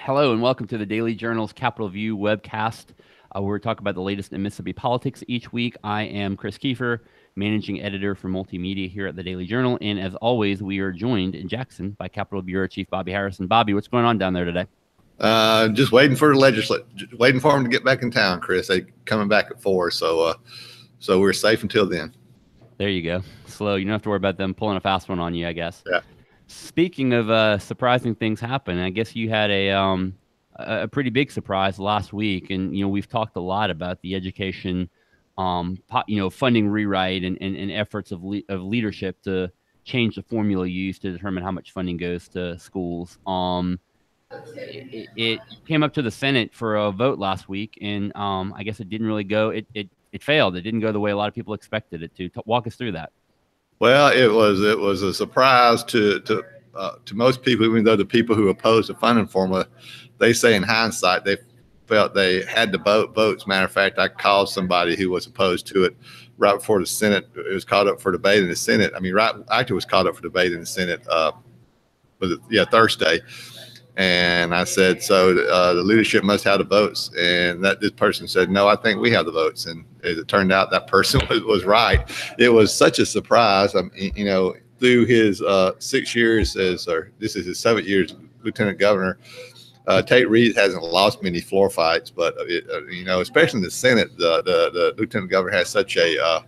Hello and welcome to the Daily Journal's Capitol View webcast. We're talking about the latest in Mississippi politics each week. I am Chris Kiefer, managing editor for multimedia here at the Daily Journal. And as always, we are joined in Jackson by Capitol Bureau Chief Bobby Harrison. Bobby, what's going on down there today? Just waiting for the legislature, waiting for them to get back in town, Chris. They coming back at 4, so we're safe until then. There you go. Slow. You don't have to worry about them pulling a fast one on you, I guess. Yeah. Speaking of surprising things happen, I guess you had a pretty big surprise last week, and we've talked a lot about the education, funding rewrite and efforts of leadership to change the formula used to determine how much funding goes to schools. It came up to the Senate for a vote last week, and I guess it didn't really go. It failed. It didn't go the way a lot of people expected it to. Walk us through that. Well, it was a surprise to most people, even though the people who opposed the funding formula, they say in hindsight they felt they had to vote. As a matter of fact, I called somebody who was opposed to it right before the Senate. It was called up for debate in the Senate. I mean, right after it was called up for debate in the Senate, Thursday. And I said, so the leadership must have the votes. And this person said, no, I think we have the votes. And as it turned out, that person was right. It was such a surprise. Through his 6 years this is his 7th year as lieutenant governor, Tate Reeves hasn't lost many floor fights. But, especially in the Senate, the lieutenant governor has such a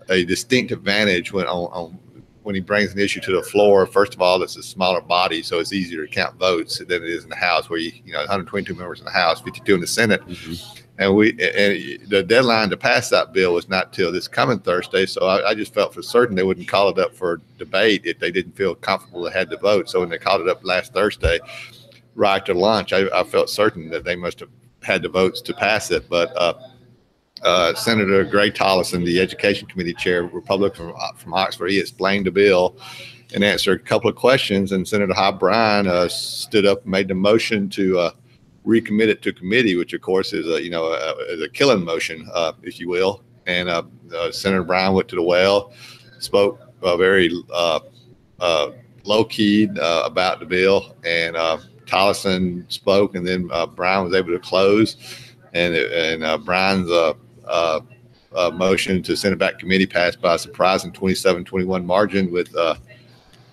distinct advantage when he brings an issue to the floor. First of all, it's a smaller body, so it's easier to count votes than it is in the House, where 122 members in the House, 52 in the Senate. Mm-hmm. And the deadline to pass that bill was not till this coming Thursday. So I just felt for certain they wouldn't call it up for debate if they didn't feel comfortable they had to vote. So when they called it up last Thursday, right after lunch, I felt certain that they must have had the votes to pass it. But Senator Gray Tollison, the Education Committee chair, Republican from Oxford, he explained the bill and answered a couple of questions. And Senator Hobb Bryan stood up and made the motion to recommit it to committee, which of course is a killing motion, if you will. And Senator Bryan went to the well, spoke very low keyed about the bill, and Tollison spoke, and then Bryan was able to close, and Bryan's motion to send it back to committee passed by a surprising 27-21 margin, with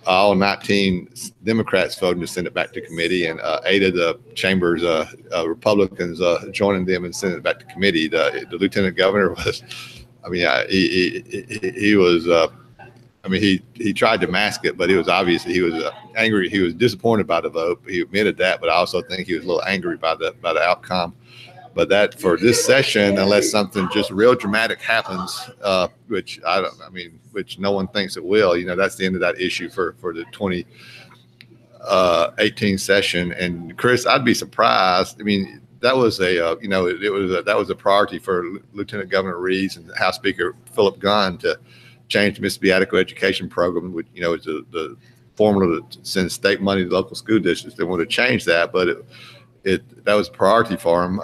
all 19 Democrats voting to send it back to committee, and 8 of the chamber's Republicans joining them and sending it back to committee. The lieutenant governor was, he tried to mask it, but it was obvious he was angry. He was disappointed by the vote. He admitted that, but I also think he was a little angry by the outcome. But that for this session, unless something just real dramatic happens, which no one thinks it will, that's the end of that issue for the 2018 session. And Chris, I'd be surprised. I mean, that was that was a priority for Lieutenant Governor Reeves and House Speaker Philip Gunn to change the Mississippi Adequate Education Program, which is the formula to send state money to local school districts. They want to change that, but that was a priority for them.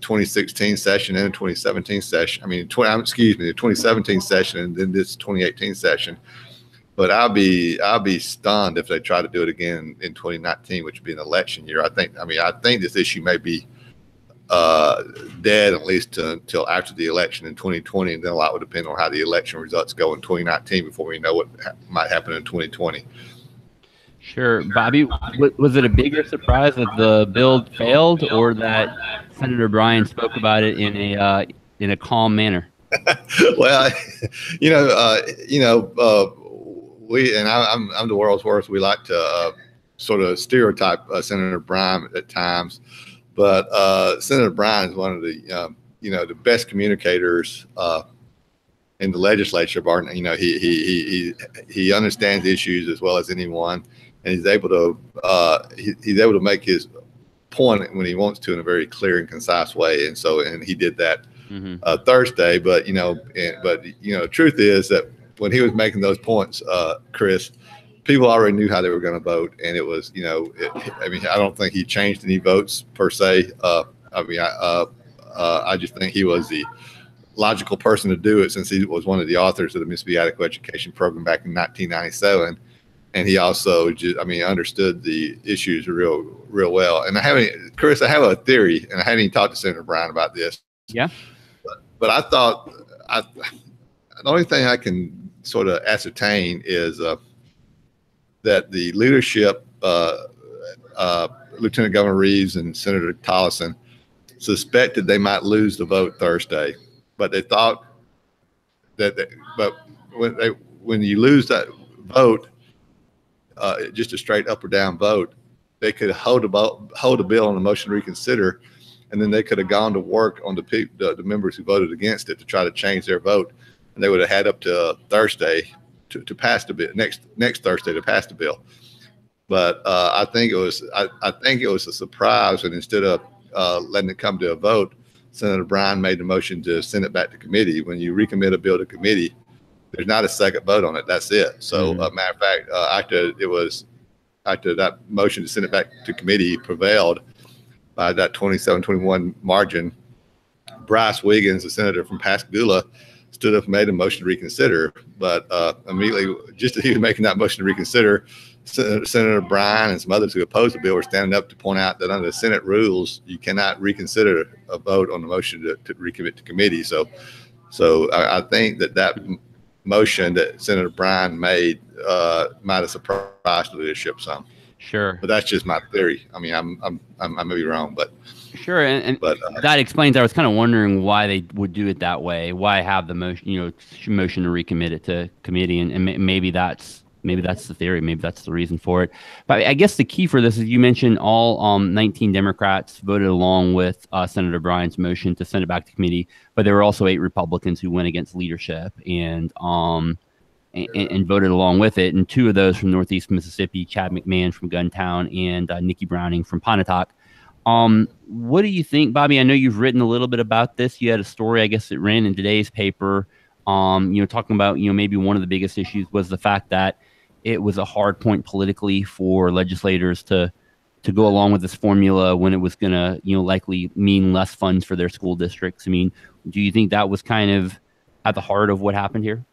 2016 session and the 2017 session. The 2017 session and then this 2018 session. But I'll be stunned if they try to do it again in 2019, which would be an election year. I think this issue may be dead at least until after the election in 2020, and then a lot would depend on how the election results go in 2019 before we know what might happen in 2020. Sure. Bobby, was it a bigger surprise that the bill failed, or that Senator Bryan spoke about it in a calm manner? Well, I'm the world's worst. We like to sort of stereotype Senator Bryan at times, but Senator Bryan is one of the the best communicators in the legislature. He understands issues as well as anyone. And he's able to make his point when he wants to in a very clear and concise way. And he did that Thursday. But the truth is that when he was making those points, Chris, people already knew how they were going to vote, and it was I don't think he changed any votes per se. I just think he was the logical person to do it, since he was one of the authors of the Mississippi Adequate Education Program back in 1997. and he also just, I mean, understood the issues real well. And Chris, I have a theory, and I hadn't even talked to Senator Bryan about this. Yeah. But I thought the only thing I can sort of ascertain is that the leadership, Lieutenant Governor Reeves and Senator Tolleson, suspected they might lose the vote Thursday, but they thought but when you lose that vote, just a straight up or down vote, they could hold a bill on the motion to reconsider, and then they could have gone to work on the members who voted against it to try to change their vote, and they would have had up to Thursday to pass the bill, next Thursday to pass the bill. But I think it was a surprise, and instead of letting it come to a vote, Senator Bryan made the motion to send it back to committee. When you recommit a bill to committee, there's not a second vote on it. That's it. So, matter of fact, after that motion to send it back to committee prevailed by that 27-21 margin, Bryce Wiggins, the senator from Pascagoula, stood up and made a motion to reconsider. But immediately, just as he was making that motion to reconsider, Senator Bryan and some others who opposed the bill were standing up to point out that under the Senate rules, you cannot reconsider a vote on the motion to recommit to committee. So I think that motion that Senator Bryan made might have surprised the leadership some. Sure. But that's just my theory. I mean, I may be wrong, but sure. And that explains. I was kind of wondering why they would do it that way. Why have the motion, motion to recommit it to committee, and maybe that's the theory. Maybe that's the reason for it. But I guess the key for this is you mentioned all 19 Democrats voted along with Senator Bryan's motion to send it back to committee, but there were also 8 Republicans who went against leadership and voted along with it. And 2 of those from Northeast Mississippi, Chad McMahon from Guntown and Nikki Browning from Pontotoc. What do you think, Bobby? I know you've written a little bit about this. You had a story, I guess it ran in today's paper, talking about, maybe one of the biggest issues was the fact that it was a hard point politically for legislators to go along with this formula when it was going to, likely mean less funds for their school districts. I mean, do you think that was kind of at the heart of what happened here?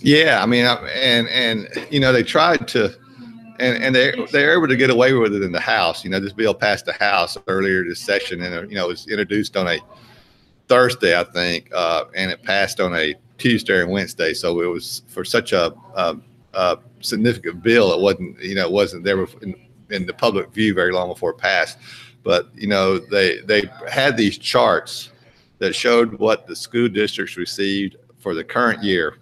Yeah, I mean, and they tried to, and they're able to get away with it in the House. This bill passed the House earlier this session, and it was introduced on a Thursday, I think, and it passed on a Tuesday and Wednesday. So it was for such a significant bill. It wasn't there in the public view very long before it passed. But they had these charts that showed what the school districts received for the current year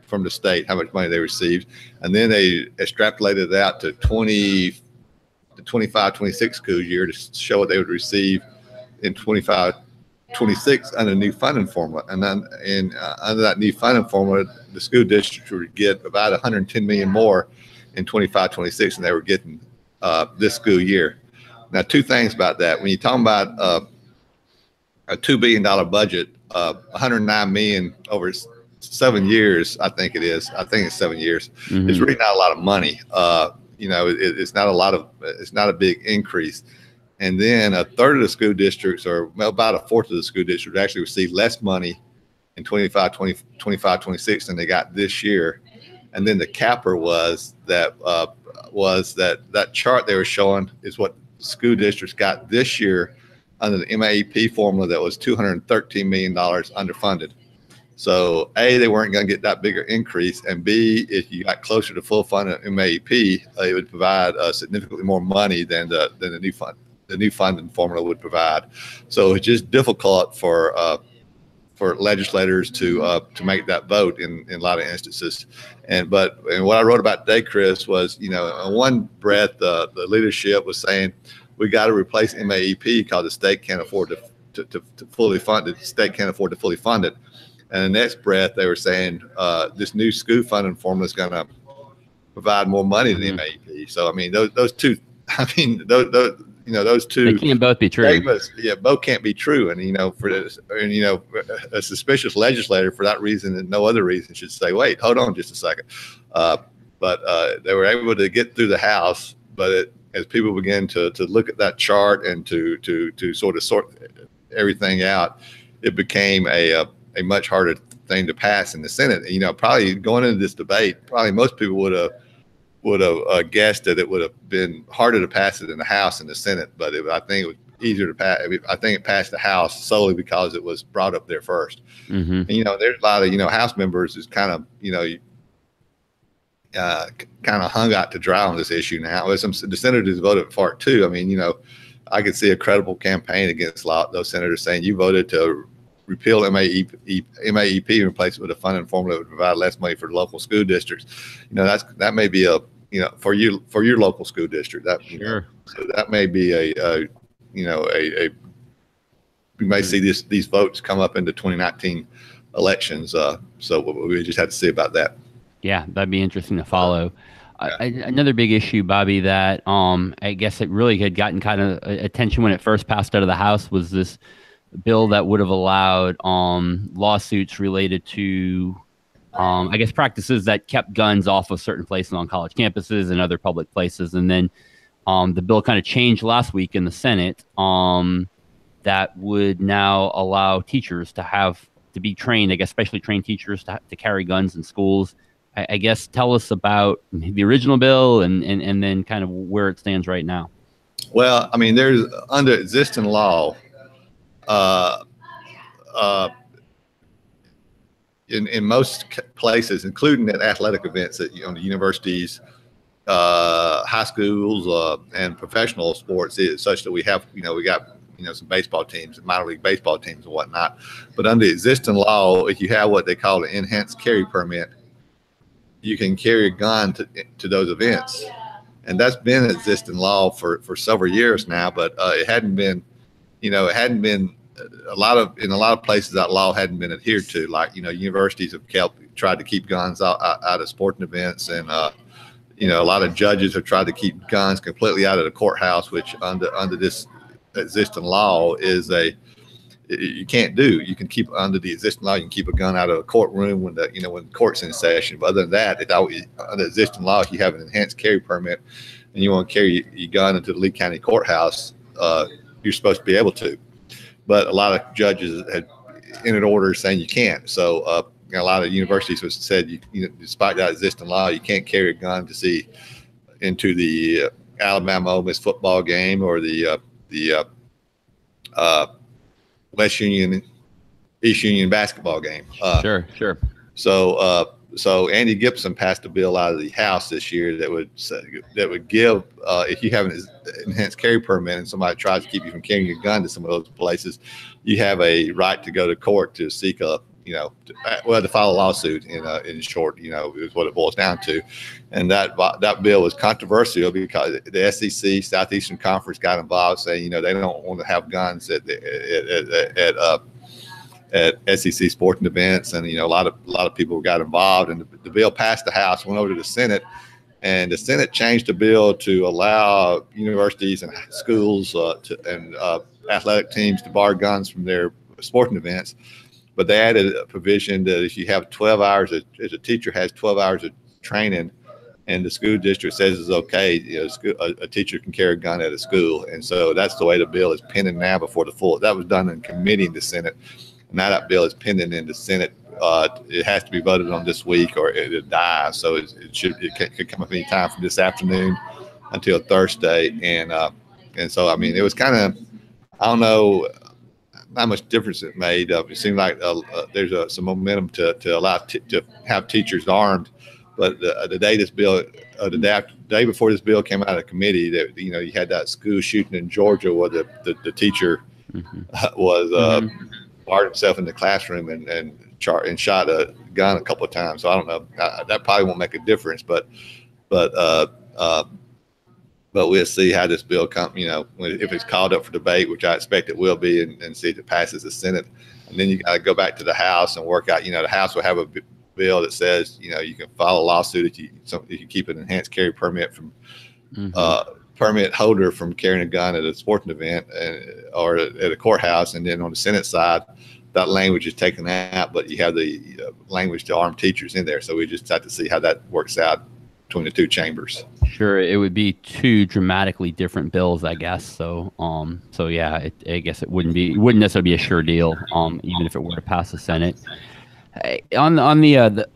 from the state, how much money they received, and then they extrapolated it out to 25-26 school year to show what they would receive in 25-26 under the new funding formula. And then under that new funding formula, the school district would get about $110 million more in 25-26 than they were getting this school year. Now, 2 things about that. When you're talking about a $2 billion budget, $109 million over 7 years, I think it is. I think it's 7 years. Mm-hmm. It's really not a lot of money. It's not a big increase. And then a third of the school districts, or about a fourth of the school districts, actually receive less money in 25-26 than they got this year. And then the capper was that chart they were showing is what school districts got this year under the MAEP formula that was $213 million underfunded. So A, they weren't going to get that bigger increase, and B, if you got closer to full funding MAEP, it would provide significantly more money than the new funding formula would provide. So it's just difficult for legislators to make that vote in a lot of instances. And what I wrote about today, Chris, was in one breath the leadership was saying we got to replace MAEP because the state can't afford to fully fund it. The state can't afford to fully fund it. And the next breath, they were saying this new school funding formula is going to provide more money than MAEP. So I mean, those two. I mean, those two. They can't both be true. Statements, both can't be true. And a suspicious legislator for that reason and no other reason should say, wait, hold on just a second. But they were able to get through the House. But as people began to look at that chart and to sort of sort everything out, it became a much harder thing to pass in the Senate. Probably going into this debate, probably most people would would have guessed that it would have been harder to pass it in the House and the Senate, but I think it was easier to pass. I think it passed the House solely because it was brought up there first. Mm-hmm. And there's a lot of House members who's kind of kind of hung out to dry on this issue now. The senators voted for it too. I mean, I could see a credible campaign against those senators saying you voted to repeal MAEP and replace it with a funding formula that would provide less money for local school districts. That may be for your local school district. Sure. So that may be we may see these votes come up into 2019 elections. So we just have to see about that. Yeah, that'd be interesting to follow. Another big issue, Bobby, that I guess it really had gotten kind of attention when it first passed out of the House was this bill that would have allowed lawsuits related to, I guess, practices that kept guns off of certain places on college campuses and other public places. And then the bill kind of changed last week in the Senate that would now allow teachers to be trained, I guess, specially trained teachers to carry guns in schools. I guess tell us about the original bill and then kind of where it stands right now. Well, I mean, there's under existing law, in most places, including at athletic events at the universities, high schools, and professional sports, is such that we have we got some baseball teams, minor league baseball teams and whatnot. But under existing law, if you have what they call an enhanced carry permit, you can carry a gun to those events, and that's been existing law for several years now. But it hadn't been, in a lot of places that law hadn't been adhered to. Like universities have tried to keep guns out of sporting events, and a lot of judges have tried to keep guns completely out of the courthouse, which under this existing law you can't do. You can keep under the existing law. You can keep a gun out of a courtroom when the court's in session. But other than that, under existing law, if you have an enhanced carry permit and you want to carry your gun into the Lee County Courthouse, you're supposed to be able to. But a lot of judges had entered orders saying you can't. So a lot of universities have said, despite that existing law, you can't carry a gun to see into the Alabama Ole Miss football game or the West Union, East Union basketball game. Sure. So Andy Gibson passed a bill out of the House this year that would give, if you have an enhanced carry permit and somebody tries to keep you from carrying your gun to some of those places, you have a right to go to court to seek to file a lawsuit. In short, is what it boils down to. And that bill was controversial because the SEC, Southeastern Conference, got involved, saying they don't want to have guns at SEC sporting events, and a lot of people got involved. And the bill passed the House, went over to the Senate, and the Senate changed the bill to allow universities and schools and athletic teams to borrow guns from their sporting events. But they added a provision that if you have 12 hours, as a teacher has 12 hours of training, and the school district says it's okay, a teacher can carry a gun at a school. And so that's the way the bill is pending now before the full. That was done in committee in the Senate. Now that bill is pending in the Senate. It has to be voted on this week or it'll die. So it could come up any time from this afternoon until Thursday. And so, I mean, it was kind of, I don't know, not much difference it made. It seemed like there's some momentum to allow to have teachers armed. But the day this bill, the day before this bill came out of committee, that you had that school shooting in Georgia where the teacher was barred himself in the classroom and shot a gun a couple of times. So I don't know. That probably won't make a difference, but we'll see how this bill comes, if it's called up for debate, which I expect it will be, and see if it passes the Senate. And then you got to go back to the House and work out, the House will have a bill that says, you can file a lawsuit if you keep an enhanced carry permit from permit holder from carrying a gun at a sporting event or at a courthouse. And then on the Senate side, that language is taken out, but you have the language to arm teachers in there. So we just have to see how that works out between the two chambers. Sure, it would be two dramatically different bills, I guess. So, yeah, I guess it wouldn't necessarily be a sure deal, even if it were to pass the Senate. On the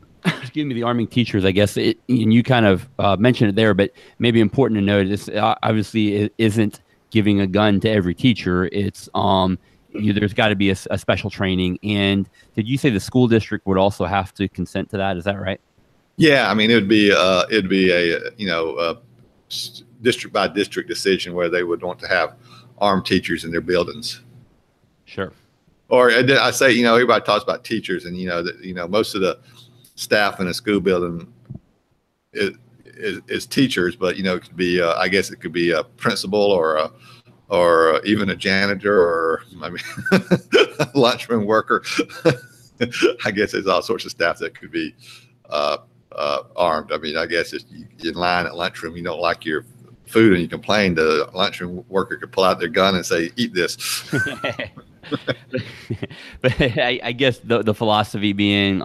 excuse me, the arming teachers, I guess, and you kind of mentioned it there, but maybe important to note this obviously it isn't giving a gun to every teacher. It's there's got to be a special training. And did you say the school district would also have to consent to that? Is that right? Yeah, I mean, it'd be a district by district decision where they would want to have armed teachers in their buildings. Sure. Or I say, everybody talks about teachers, and most of the staff in a school building is teachers, but it could be I guess it could be a principal or even a janitor, or I mean a lunchroom worker. I guess there's all sorts of staff that could be armed. I mean, I guess if you're in line at lunchroom, you don't like your food and you complain, the lunchroom worker could pull out their gun and say, "Eat this." But I guess the philosophy being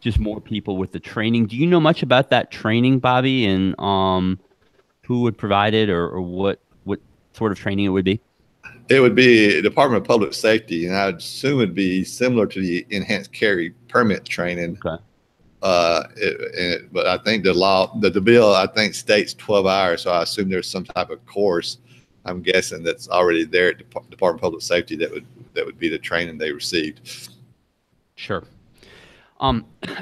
just more people with the training. Do you know much about that training, Bobby, and who would provide it, or what sort of training it would be? It would be Department of Public Safety, and I'd assume it'd be similar to the enhanced carry permit training. Okay. But I think the bill, I think, states 12 hours, so I assume there's some type of course, I'm guessing, that's already there at Department of Public Safety that would be the training they received. Sure.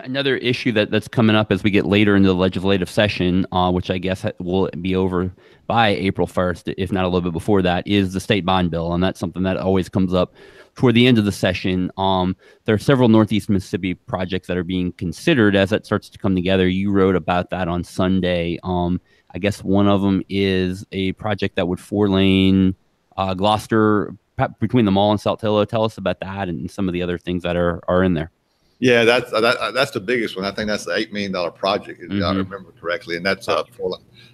Another issue that's coming up as we get later into the legislative session, which I guess will be over by April 1st, if not a little bit before that, is the state bond bill. And that's something that always comes up toward the end of the session. There are several Northeast Mississippi projects that are being considered as that starts to come together. You wrote about that on Sunday. I guess one of them is a project that would 4-lane Gloucester between the mall and Saltillo. Tell us about that and some of the other things that are in there. Yeah, that's the biggest one. I think that's the $8 million project, if I remember correctly, and that's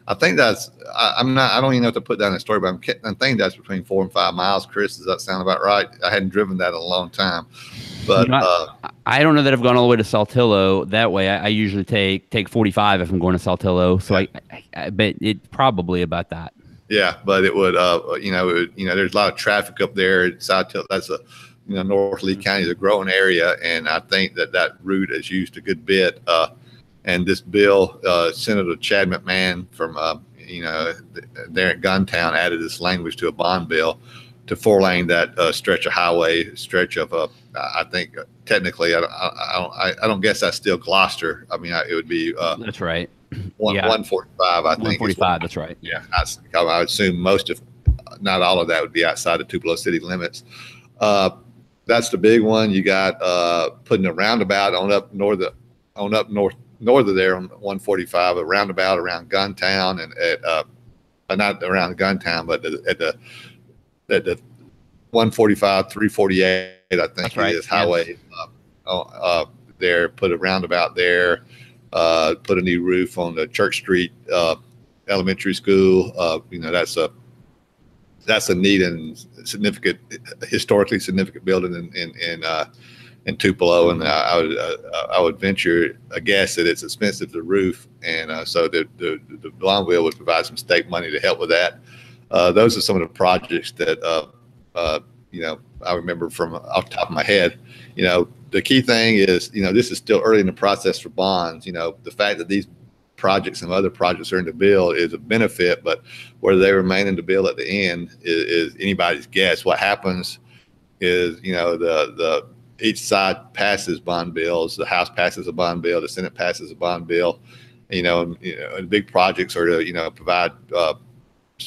I think that's I don't even know what to put down in the story, but I'm thinking that's between 4 and 5 miles. Chris, does that sound about right? I hadn't driven that in a long time, but I don't know that I've gone all the way to Saltillo that way. I usually take 45 if I'm going to Saltillo, so I bet it's probably about that. Yeah, but it would there's a lot of traffic up there. Saltillo, that's North Lee County is a growing area, and I think that route is used a good bit. And this bill, Senator Chad McMahon from there at Guntown added this language to a bond bill to 4-lane that stretch of highway, stretch of I think technically I don't guess that's still Gloucester. I mean it would be that's right. 145. I think 145. That's right. Yeah, I would assume most of, not all of that, would be outside of Tupelo city limits. That's the big one. You got putting a roundabout on up north of there on 145, a roundabout around Guntown and at not around Guntown, but at the 145, 348, I think that's right. It is highway. There, put a roundabout there. Put a new roof on the Church Street elementary school. That's a neat and significant, historically significant building in Tupelo, and I would venture a guess that it's expensive to roof, and so the bond bill would provide some state money to help with that. Those are some of the projects that I remember from off the top of my head. The key thing is this is still early in the process for bonds. The fact that these projects and other projects are in the bill is a benefit, but whether they remain in the bill at the end is anybody's guess. What happens is, the each side passes bond bills. The House passes a bond bill. The Senate passes a bond bill. And big projects are to, provide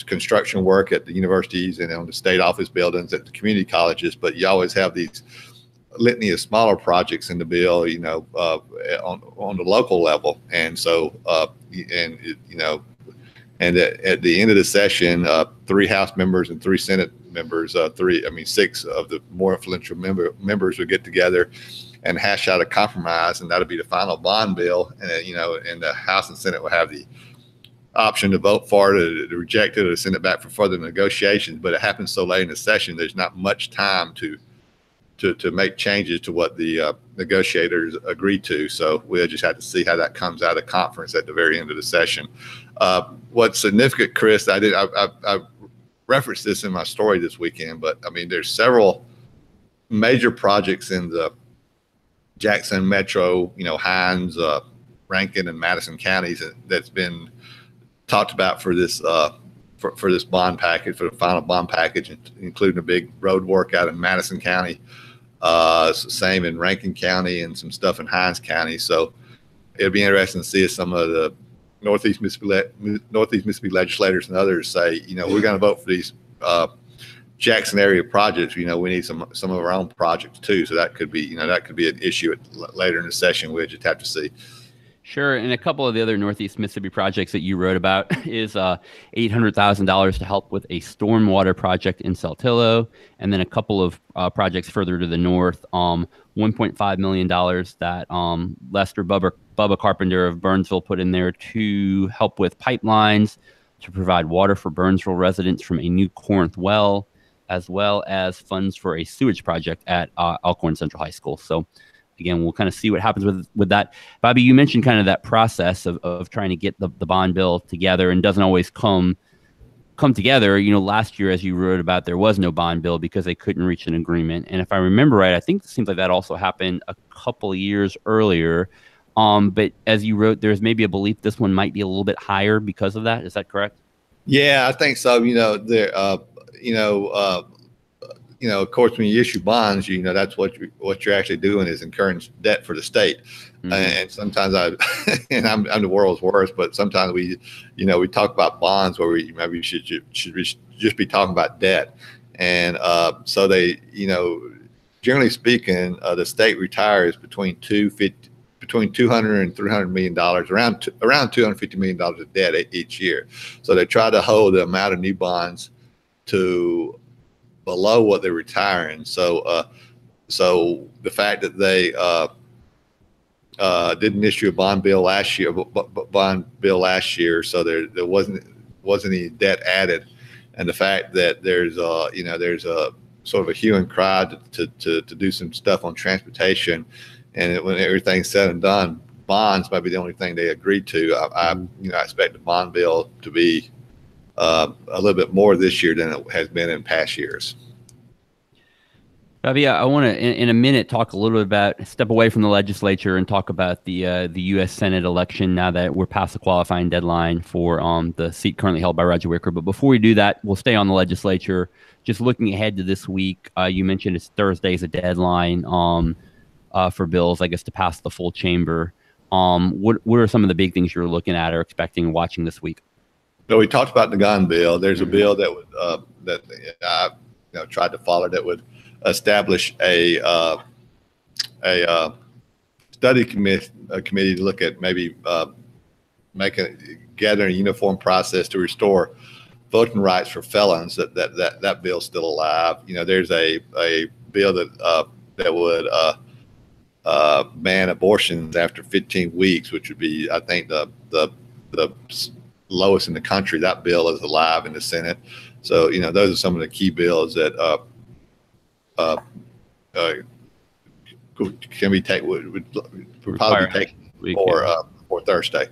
construction work at the universities and on the state office buildings at the community colleges. But you always have these litany of smaller projects in the bill, on the local level. And so, and at the end of the session, 3 House members and 3 Senate members, 6 of the more influential members would get together and hash out a compromise, and that'll be the final bond bill. And and the House and Senate will have the option to vote for it, to reject it, or to send it back for further negotiations. But it happens so late in the session, there's not much time to make changes to what the negotiators agreed to. So we'll just have to see how that comes out of conference at the very end of the session. What's significant, Chris, I referenced this in my story this weekend, but I mean, there's several major projects in the Jackson Metro, Hines, Rankin and Madison counties that's been talked about for this for this bond package, for the final bond package, including a big road work out in Madison County, same in Rankin County, and some stuff in Hinds County. So it'll be interesting to see if some of the Northeast Mississippi legislators and others say, we're going to vote for these Jackson area projects. We need some of our own projects too. So that could be an issue later in the session. We'll just have to see. Sure. And a couple of the other Northeast Mississippi projects that you wrote about is $800,000 to help with a stormwater project in Saltillo, and then a couple of projects further to the north, $1.5 million that Lester Bubba Carpenter of Burnsville put in there to help with pipelines to provide water for Burnsville residents from a new Corinth well, as well as funds for a sewage project at Alcorn Central High School. So again, we'll kind of see what happens with that. Bobby, you mentioned kind of that process of trying to get the bond bill together, and doesn't always come together. Last year, as you wrote about, there was no bond bill because they couldn't reach an agreement. And if I remember right, I think it seems like that also happened a couple of years earlier. But as you wrote, there's maybe a belief this one might be a little bit higher because of that. Is that correct? Yeah, I think so. Of course, when you issue bonds, that's what you're actually doing is incurring debt for the state. Mm-hmm. And sometimes I'm the world's worst, but sometimes we talk about bonds where we maybe should just be talking about debt. And so they, generally speaking, the state retires between $200 and $300 million, around $250 million of debt each year. So they try to hold the amount of new bonds to below what they're retiring. So the fact that they didn't issue a bond bill last year, so there wasn't any debt added, and the fact that there's a sort of a hue and cry to do some stuff on transportation, and when everything's said and done, bonds might be the only thing they agreed to. I expect the bond bill to be a little bit more this year than it has been in past years. Bobby, I want to, in a minute, talk a little bit about, step away from the legislature and talk about the U.S. Senate election now that we're past the qualifying deadline for the seat currently held by Roger Wicker. But before we do that, we'll stay on the legislature. Just looking ahead to this week, you mentioned it's Thursday is a deadline for bills, I guess, to pass the full chamber. What are some of the big things you're looking at or expecting and watching this week? So we talked about the gun bill. There's a bill that would that I tried to follow that would establish a study committee to look at maybe gathering a uniform process to restore voting rights for felons. That bill's still alive. There's a bill that would ban abortions after 15 weeks, which would be, I think, the lowest in the country. That bill is alive in the Senate. So, those are some of the key bills that can be taken, would probably be taken for Thursday.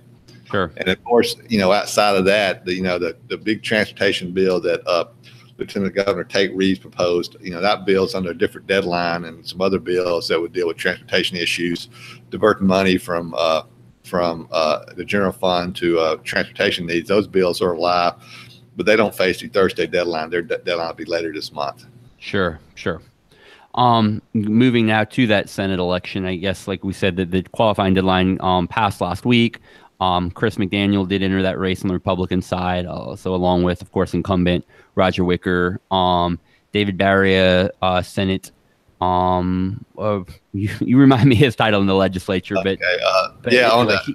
Sure. And of course, outside of that, the big transportation bill that Lieutenant Governor Tate Reeves proposed, that bill's under a different deadline, and some other bills that would deal with transportation issues, diverting money from the general fund to transportation needs. Those bills are alive, but they don't face the Thursday deadline. Their deadline will be later this month. Sure. Moving now to that Senate election, I guess, like we said, that the qualifying deadline passed last week. Chris McDaniel did enter that race on the Republican side, so along with, of course, incumbent Roger Wicker, David Barria, Senate. You remind me his title in the legislature, but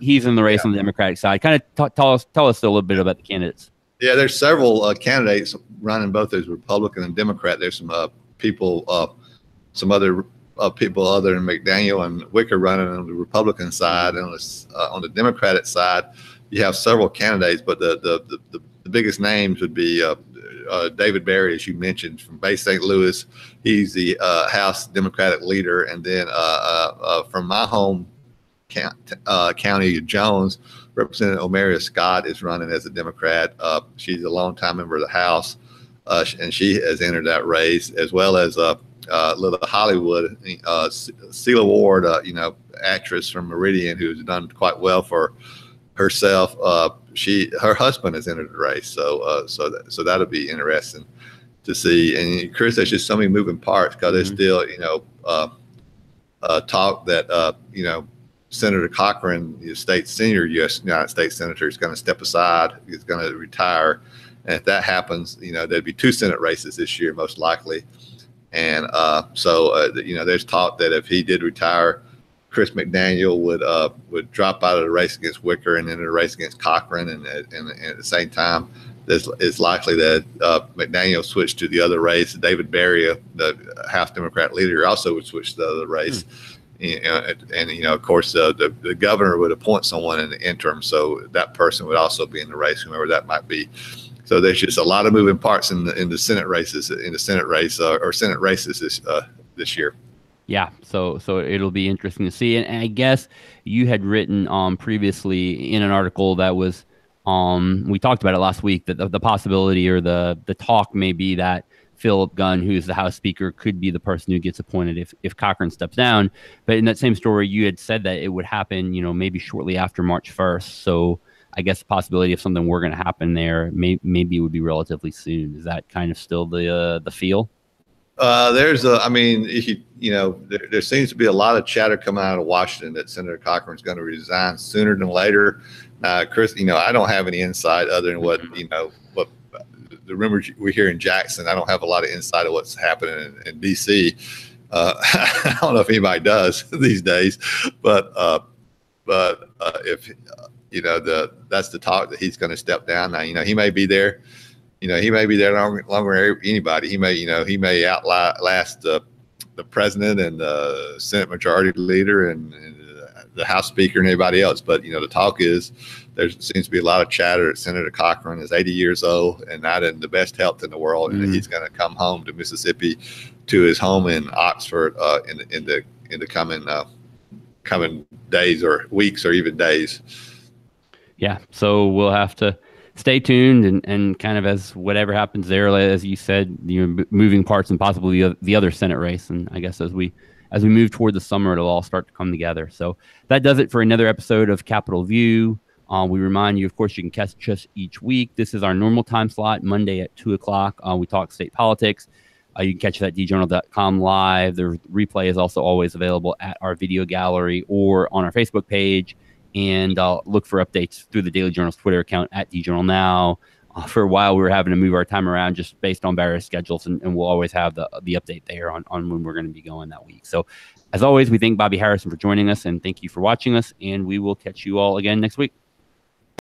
he's in the race on the Democratic side. Kind of tell us a little bit about the candidates. Yeah, there's several candidates running both as Republican and Democrat. There's some people, some other people other than McDaniel and Wicker running on the Republican side, and on the Democratic side, you have several candidates. But the biggest names would be David Barry, as you mentioned, from Bay St. Louis. He's the House Democratic leader, and then from my home county, Jones, Representative Omeria Scott is running as a Democrat. She's a longtime member of the House, and she has entered that race, as well as little Hollywood, Celia Ward, actress from Meridian, who's done quite well for herself. Her husband has entered the race, so that'll be interesting to see. And Chris, there's just so many moving parts because there's still talk that Senator Cochran, the senior United States senator, is going to step aside. He's going to retire, and if that happens, there'd be 2 Senate races this year most likely. And there's talk that if he did retire, Chris McDaniel would drop out of the race against Wicker and enter the race against Cochran, and at the same time, it's likely that McDaniel switched to the other race. David Berry, the House Democrat leader, also would switch to the other race. And of course, the governor would appoint someone in the interim, so that person would also be in the race, whoever that might be. So there's just a lot of moving parts in the Senate races, or Senate races this year. Yeah, so it'll be interesting to see. And I guess you had written previously in an article that was we talked about it last week, that the possibility or the talk may be that Philip Gunn, who's the House Speaker, could be the person who gets appointed if Cochran steps down. But in that same story, you had said that it would happen, maybe shortly after March 1st. So I guess the possibility of something were going to happen there, maybe it would be relatively soon. Is that kind of still the feel? There seems to be a lot of chatter coming out of Washington that Senator Cochran is going to resign sooner than later. Chris, I don't have any insight other than what the rumors we hear in Jackson. I don't have a lot of insight of what's happening in D.C. I don't know if anybody does these days, but if that's the talk that he's going to step down. Now, he may be there. He may be there longer than anybody. He may outlast the president and the Senate Majority Leader and the House Speaker and everybody else. But the talk is there seems to be a lot of chatter that Senator Cochran is 80 years old and not in the best health in the world, and he's going to come home to Mississippi, to his home in Oxford in the coming days or weeks or even days. Yeah, so we'll have to stay tuned and kind of as whatever happens there, as you said, moving parts and possibly the other Senate race. And I guess as we move toward the summer, it'll all start to come together. So that does it for another episode of Capitol View. We remind you, of course, you can catch us each week. This is our normal time slot, Monday at 2:00. We talk state politics. You can catch it at djournal.com live. The replay is also always available at our video gallery or on our Facebook page. And look for updates through the Daily Journal's Twitter account at djournal now. For a while, we were having to move our time around just based on various schedules, and we'll always have the update there on when we're going to be going that week. So, as always, we thank Bobby Harrison for joining us, and thank you for watching us, and we will catch you all again next week.